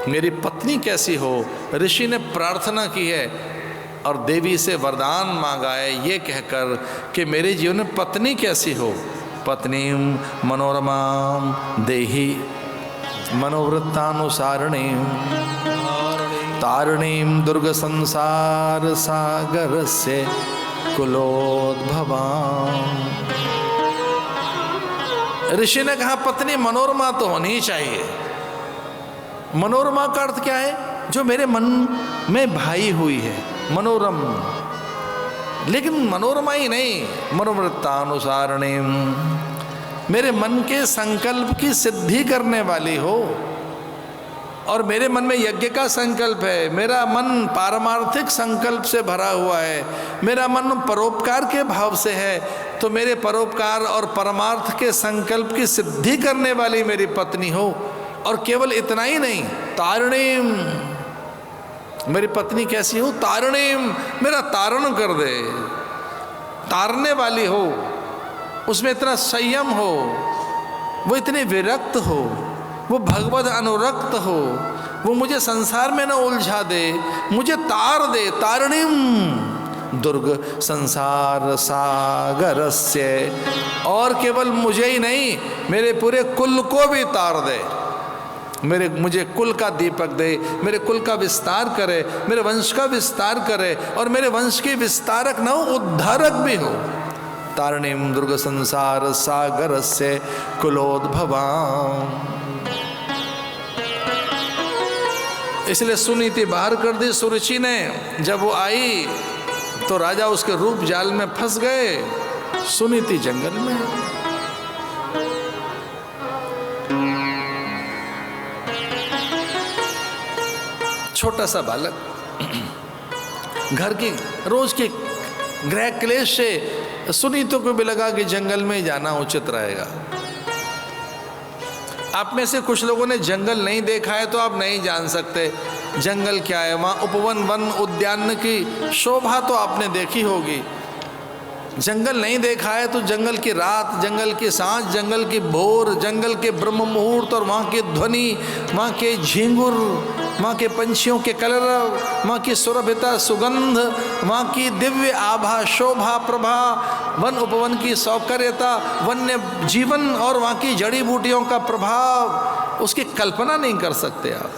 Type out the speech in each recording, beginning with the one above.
मेरी पत्नी कैसी हो। ऋषि ने प्रार्थना की है और देवी से वरदान मांगा है ये कहकर कि मेरे जीवन में पत्नी कैसी हो। पत्नीं मनोरमां देहि मनोवृत्तानुसारिणीं तारिणीं दुर्ग संसार सागरस्य कुलोद्भवां। ऋषि ने कहा पत्नी मनोरमा तो होनी चाहिए। मनोरमा का अर्थ क्या है? जो मेरे मन में भाई हुई है, मनोरम। लेकिन मनोरमा ही नहीं, मनोवृत्तानुसारिणी, मेरे मन के संकल्प की सिद्धि करने वाली हो। और मेरे मन में यज्ञ का संकल्प है, मेरा मन पारमार्थिक संकल्प से भरा हुआ है, मेरा मन परोपकार के भाव से है, तो मेरे परोपकार और परमार्थ के संकल्प की सिद्धि करने वाली मेरी पत्नी हो। और केवल इतना ही नहीं, तारिणीम, मेरी पत्नी कैसी हो? तारिणीम, मेरा तारण कर दे, तारने वाली हो, उसमें इतना संयम हो, वो इतनी विरक्त हो, वो भगवद अनुरक्त हो, वो मुझे संसार में न उलझा दे, मुझे तार दे। तारिणीम दुर्ग संसार सागरस्य, और केवल मुझे ही नहीं, मेरे पूरे कुल को भी तार दे। मुझे कुल का दीपक दे, मेरे कुल का विस्तार करे, मेरे वंश का विस्तार करे, और मेरे वंश के विस्तारक न हो, उद्धारक भी हो। तारिणीं दुर्ग संसार सागरस्य कुलोद्भवां। इसलिए सुनीति बाहर कर दी सुरुचि ने। जब वो आई तो राजा उसके रूप जाल में फंस गए। सुनीति जंगल में, छोटा सा बालक, घर की रोज के गृह क्लेश से सुनीतों को भी लगा कि जंगल में जाना उचित रहेगा। आप में से कुछ लोगों ने जंगल नहीं देखा है तो आप नहीं जान सकते जंगल क्या है। वहाँ उपवन, वन, उद्यान की शोभा तो आपने देखी होगी। जंगल नहीं देखा है तो जंगल की रात, जंगल की सांझ, जंगल की भोर, जंगल के ब्रह्म मुहूर्त, और वहाँ की ध्वनि, वहाँ के झींगुर, वहाँ के पंछियों के कलरव, वहाँ की सुरभिता सुगंध, वहाँ की दिव्य आभा शोभा प्रभा, वन उपवन की सौकर्यता, वन्य जीवन और वहाँ की जड़ी बूटियों का प्रभाव, उसकी कल्पना नहीं कर सकते आप।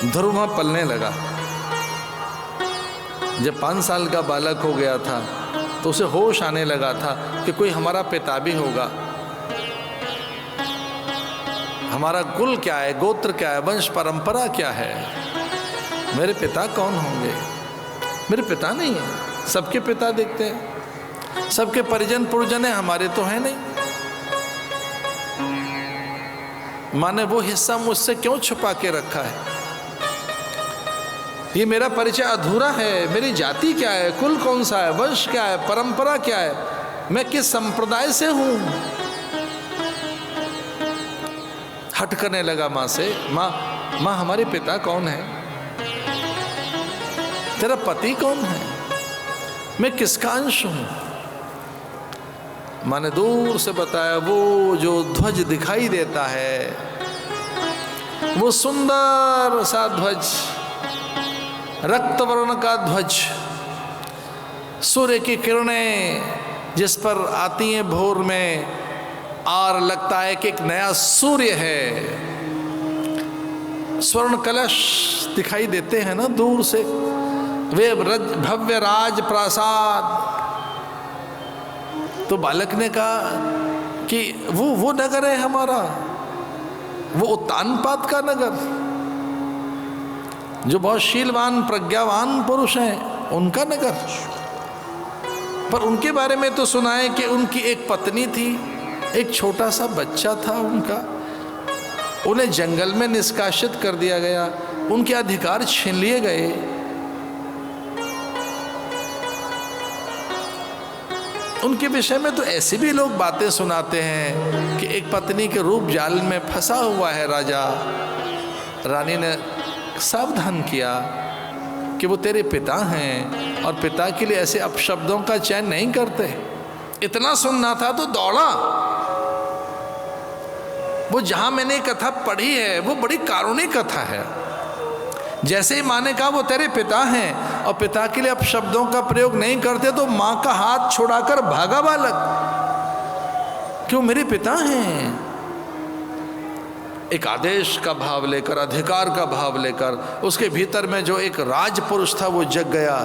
ध्रुव वहाँ पलने लगा। जब 5 साल का बालक हो गया था तो उसे होश आने लगा था कि कोई हमारा पिता भी होगा, हमारा कुल क्या है, गोत्र क्या है, वंश परंपरा क्या है, मेरे पिता कौन होंगे। मेरे पिता नहीं है, सबके पिता देखते हैं, सबके परिजन पुरजन है, हमारे तो है नहीं। माने वो हिस्सा मुझसे क्यों छुपा के रखा है? ये मेरा परिचय अधूरा है। मेरी जाति क्या है, कुल कौन सा है, वंश क्या है, परंपरा क्या है, मैं किस संप्रदाय से हूं। हट करने लगा माँ से। माँ हमारे पिता कौन है, तेरा पति कौन है, मैं किसका अंश हूं। माँ ने दूर से बताया, वो जो ध्वज दिखाई देता है, वो सुंदर सा ध्वज, रक्त वर्ण का ध्वज, सूर्य की किरणें जिस पर आती हैं भोर में, और लगता है कि एक नया सूर्य है। स्वर्ण कलश दिखाई देते हैं ना दूर से, वे भव्य राज प्रासाद। तो बालक ने कहा कि वो नगर है हमारा, वो उत्तानपाद का नगर, जो बहुत शीलवान प्रज्ञावान पुरुष हैं, उनका नगर। पर उनके बारे में तो सुना है कि उनकी एक पत्नी थी, एक छोटा सा बच्चा था उनका, उन्हें जंगल में निष्कासित कर दिया गया, उनके अधिकार छीन लिए गए। उनके विषय में तो ऐसी भी लोग बातें सुनाते हैं कि एक पत्नी के रूप जाल में फंसा हुआ है राजा। रानी ने सावधान किया कि वो तेरे पिता हैं और पिता के लिए ऐसे अपशब्दों का चयन नहीं करते। इतना सुनना था तो दौड़ा। वो जहाँ मैंने कथा पढ़ी है वो बड़ी कारुणिक कथा है। जैसे ही माँ ने कहा वो तेरे पिता हैं और पिता के लिए अब शब्दों का प्रयोग नहीं करते तो माँ का हाथ छुड़ाकर भागा बालक, क्यों मेरे पिता हैं। एक आदेश का भाव लेकर, अधिकार का भाव लेकर उसके भीतर में जो एक राजपुरुष था वो जग गया।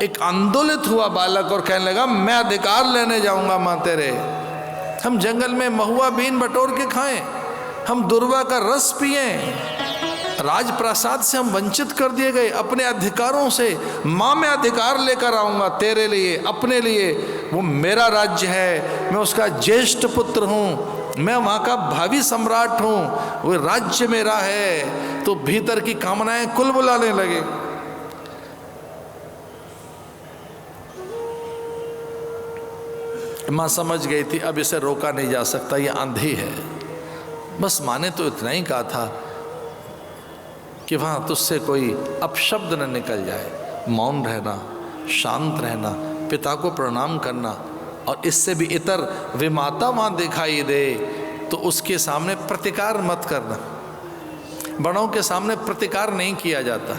एक आंदोलित हुआ बालक और कहने लगा मैं अधिकार लेने जाऊंगा माँ तेरे। हम जंगल में महुआ बीन बटोर के खाएं, हम दुर्वा का रस पिएं, राजप्रसाद से हम वंचित कर दिए गए अपने अधिकारों से। माँ मैं अधिकार लेकर आऊँगा तेरे लिए, अपने लिए। वो मेरा राज्य है, मैं उसका ज्येष्ठ पुत्र हूँ, मैं वहाँ का भावी सम्राट हूँ, वो राज्य मेरा है। तो भीतर की कामनाएं कुलबुलाने लगे। माँ समझ गई थी अब इसे रोका नहीं जा सकता, ये आंधी है। बस माँ ने तो इतना ही कहा था कि वहाँ तुझसे कोई अपशब्द न निकल जाए, मौन रहना, शांत रहना, पिता को प्रणाम करना, और इससे भी इतर विमाता वहाँ दिखाई दे तो उसके सामने प्रतिकार मत करना। बड़ों के सामने प्रतिकार नहीं किया जाता।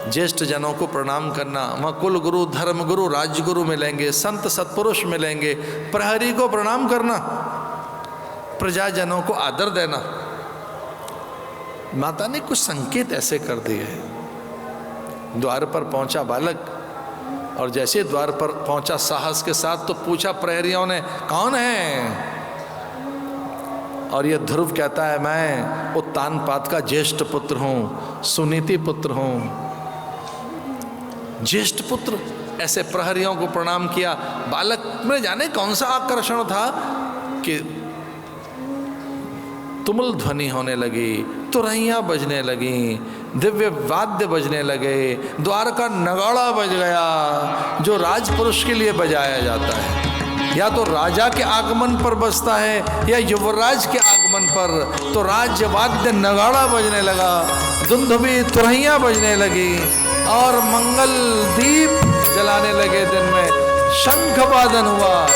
ज्येष्ठ जनों को प्रणाम करना, वहाँ कुल गुरु, धर्म गुरु, राजगुरु मिलेंगे, संत सत्पुरुष मिलेंगे। प्रहरी को प्रणाम करना, प्रजाजनों को आदर देना। माता ने कुछ संकेत ऐसे कर दिए। द्वार पर पहुंचा बालक और जैसे द्वार पर पहुंचा साहस के साथ तो पूछा प्रहरियों ने कौन है। और ये ध्रुव कहता है मैं उत्तानपाद का ज्येष्ठ पुत्र हूँ, सुनीति पुत्र हूँ। ज्येष्ठ पुत्र, ऐसे प्रहरियों को प्रणाम किया। बालक में जाने कौन सा आकर्षण था कि तुमुल ध्वनि होने लगी, तुरहियाँ बजने लगी, दिव्य वाद्य बजने लगे, द्वार का नगाड़ा बज गया जो राजपुरुष के लिए बजाया जाता है। या तो राजा के आगमन पर बजता है या युवराज के आगमन पर, तो राज्य वाद्य नगाड़ा बजने लगा, दुंदुभी तुरहियाँ बजने लगी और मंगल दीप जलाने लगे। दिन में शंख वादन हुआ।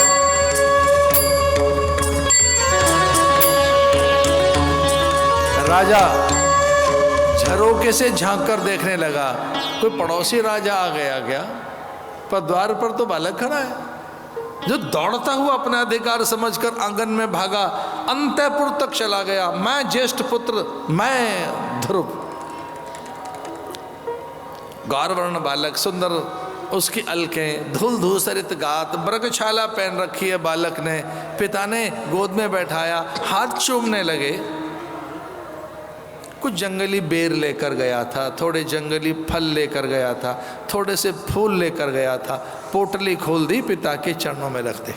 राजा झरोके से झांक कर देखने लगा, कोई पड़ोसी राजा आ गया क्या? पर द्वार पर तो बालक खड़ा है, जो दौड़ता हुआ अपना अधिकार समझकर आंगन में भागा, अंतःपुर तक चला गया। मैं ज्येष्ठ पुत्र, मैं ध्रुव। गौरवर्ण बालक, सुंदर उसकी अलकें, धूल धूसरित गात, मृगछाला पहन रखी है बालक ने। पिता ने गोद में बैठाया, हाथ चूमने लगे। कुछ जंगली बेर लेकर गया था, थोड़े जंगली फल लेकर गया था, थोड़े से फूल लेकर गया था। पोटली खोल दी, पिता के चरणों में रख दी।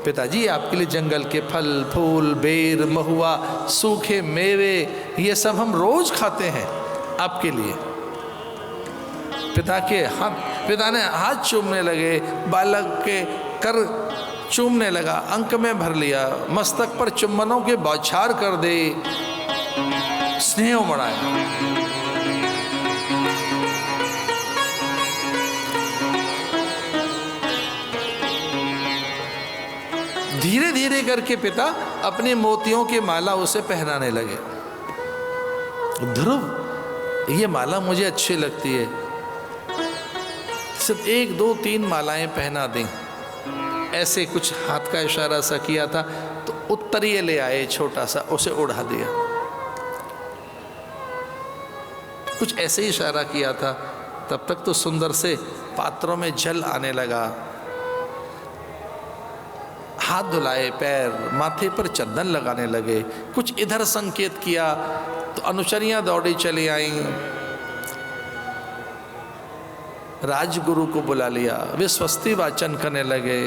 पिताजी आपके लिए जंगल के फल फूल, बेर, महुआ, सूखे मेवे, ये सब हम रोज खाते हैं, आपके लिए। पिता ने हाथ चूमने लगे, बालक के कर चूमने लगा, अंक में भर लिया, मस्तक पर चुम्बनों के बौछार कर दे, स्नेह बढ़ाया। धीरे धीरे करके पिता अपने मोतियों की माला उसे पहनाने लगे। ध्रुव, ये माला मुझे अच्छी लगती है, सिर्फ 1 2 3 मालाएं पहना दें। ऐसे कुछ हाथ का इशारा सा किया था तो उत्तरीय ले आए छोटा सा, उसे उड़ा दिया। कुछ ऐसे ही इशारा किया था, तब तक तो सुंदर से पात्रों में जल आने लगा। हाथ धुलाए, पैर, माथे पर चंदन लगाने लगे। कुछ इधर संकेत किया तो अनुचरियां दौड़ी चली आईं। राजगुरु को बुला लिया, वे स्वस्ति वाचन करने लगे।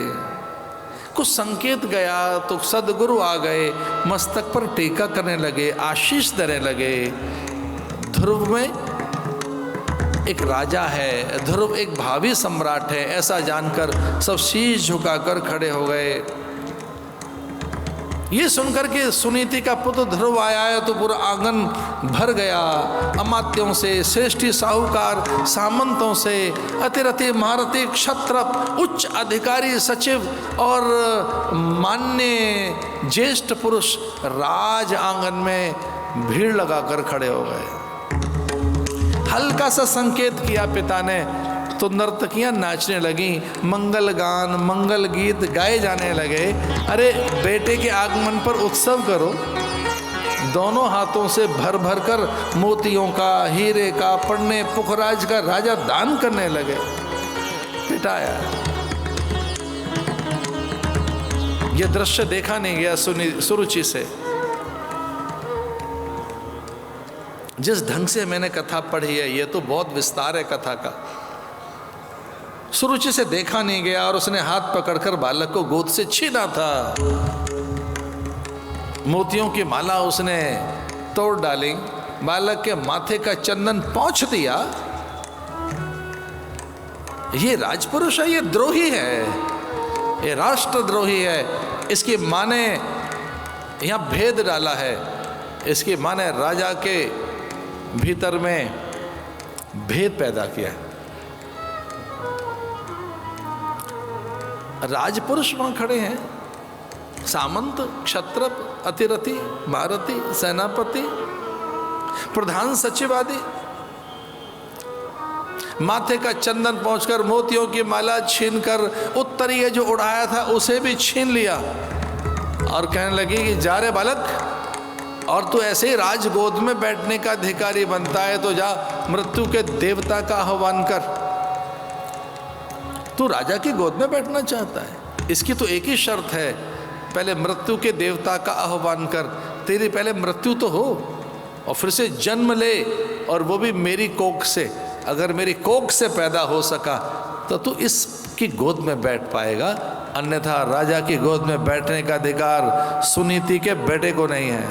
कुछ संकेत गया तो सदगुरु आ गए, मस्तक पर टीका करने लगे, आशीष देने लगे। ध्रुव में एक राजा है, ध्रुव एक भावी सम्राट है, ऐसा जानकर सब शीश झुकाकर खड़े हो गए। ये सुनकर के सुनीति का पुत्र ध्रुव आया तो पूरा आंगन भर गया। अमात्यों से, श्रेष्ठी साहूकार सामंतों से, अतिरथि महारथी क्षत्रप, उच्च अधिकारी सचिव और मान्य ज्येष्ठ पुरुष राज आंगन में भीड़ लगाकर खड़े हो गए। हल्का सा संकेत किया पिता ने तो नर्तकियां नाचने लगी, मंगल गान मंगल गीत गाए जाने लगे। अरे बेटे के आगमन पर उत्सव करो। दोनों हाथों से भर भर कर मोतियों का, हीरे का, पन्ने पुखराज का राजा दान करने लगे। पिटाया। यह दृश्य देखा नहीं गया सुरुचि से। जिस ढंग से मैंने कथा पढ़ी है, यह तो बहुत विस्तार है कथा का, सुरुचि से देखा नहीं गया। और उसने हाथ पकड़कर बालक को गोद से छीना था। मोतियों की माला उसने तोड़ डाली, बालक के माथे का चंदन पोंछ दिया। ये राजपुरुष है, ये द्रोही है, ये राष्ट्रद्रोही है। इसकी मां ने यहां भेद डाला है। इसकी मां ने राजा के भीतर में भेद पैदा किया है। राजपुरुष वहां खड़े हैं, सामंत, क्षत्रप, अतिरथि, महारथी, सेनापति, प्रधान सचिव आदि। माथे का चंदन पहुंचकर मोतियों की माला छीनकर उत्तरीय जो उड़ाया था उसे भी छीन लिया और कहने लगी कि जा रे बालक, और तू ऐसे ही राजगोद में बैठने का अधिकारी बनता है तो जा मृत्यु के देवता का आह्वान कर। तू राजा की गोद में बैठना चाहता है, इसकी तो एक ही शर्त है, पहले मृत्यु के देवता का आह्वान कर। तेरी पहले मृत्यु तो हो और फिर से जन्म ले, और वो भी मेरी कोख से। अगर मेरी कोख से पैदा हो सका तो तू इसकी गोद में बैठ पाएगा, अन्यथा राजा की गोद में बैठने का अधिकार सुनीति के बेटे को नहीं है।